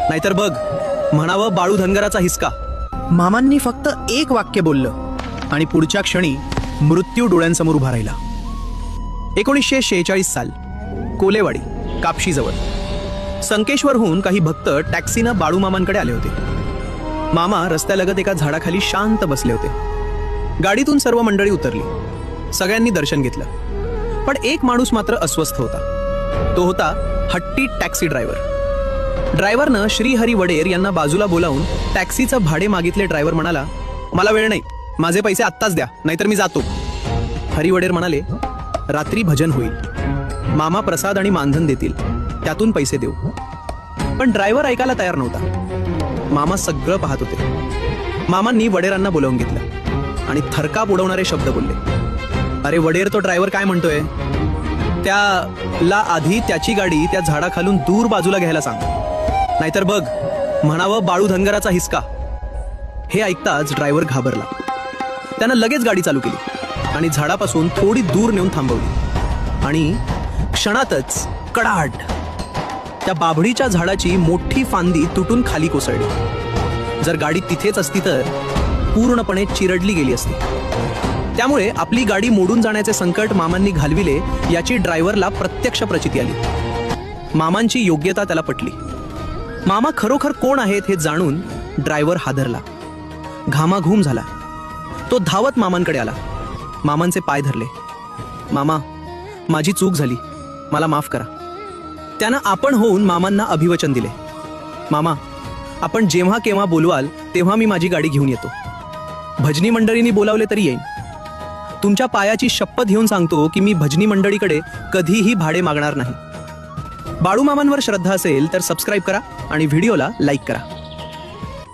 नाहीतर बघ म्हणावं बाळू धनगराचा हिसका. मामांनी फक्त एक वाक्य बोललं आणि पुढच्या क्षणी मृत्यू डोळ्यांसमोर उभा राहिला. 1946 साल, कोलेवाडी, कापशीजवळ. संकेश्वरहून काही भक्त टॅक्सीनं बाळू मामांकडे आले होते. मामा रस्त्यालगत एका झाडाखाली शांत बसले होते. गाडीतून सर्व मंडळी उतरली. सगळ्यांनी दर्शन घेतलं. पण एक माणूस मात्र अस्वस्थ होता. तो होता हट्टी टॅक्सी ड्रायव्हर. ड्रायव्हरनं श्रीहरी वडेर यांना बाजूला बोलावून टॅक्सीचं भाडे मागितले. ड्रायव्हर म्हणाला, मला वेळ नाही, माझे पैसे आत्ताच द्या, नाहीतर मी जातो. हरी वडेर म्हणाले, रात्री भजन होईल, मामा प्रसाद आणि मानधन देतील, त्यातून पैसे देऊ. पण ड्रायव्हर ऐकायला तयार नव्हता. मामा सगळं पाहत होते. मामांनी वडेरांना बोलावून घेतलं आणि थरकाप उडवणारे शब्द बोलले. अरे वडेर, तो ड्रायव्हर काय म्हणतोय त्याला आधी त्याची गाडी त्या झाडाखालून दूर बाजूला घ्यायला सांग, नाहीतर बघ म्हणावं बाळू धनगराचा हिसका. हे ऐकताच ड्रायव्हर घाबरला. त्यानं लगेच गाडी चालू केली आणि झाडापासून थोडी दूर नेऊन थांबवली. आणि क्षणातच कडाड, त्या बाभळीच्या झाडाची मोठी फांदी तुटून खाली कोसळली. जर गाडी तिथेच असती तर पूर्णपणे चिरडली गेली असती. त्यामुळे आपली गाडी मोडून जाण्याचे संकट मामांनी घालविले याची ड्रायव्हरला प्रत्यक्ष प्रचिती आली. मामांची योग्यता त्याला पटली. मामा खरोखर कोण आहेत हे जाणून ड्रायव्हर हादरला, घामाघूम झाला. तो धावत मामांकडे आला. मामांचे पाय धरले. मामा, माझी चूक झाली, मला माफ करा. त्यानं आपण होऊन मामांना अभिवचन दिले. मामा, आपण जेव्हा केव्हा बोलवाल तेव्हा मी माझी गाडी घेऊन येतो. भजनी मंडळींनी बोलावले तरी येईन. तुमच्या पायाची शपथ घेऊन सांगतो की मी भजनी मंडळीकडे कधीही भाडे मागणार नाही. बाळू मामांवर श्रद्धा असेल तर सबस्क्राईब करा आणि व्हिडिओला लाईक करा.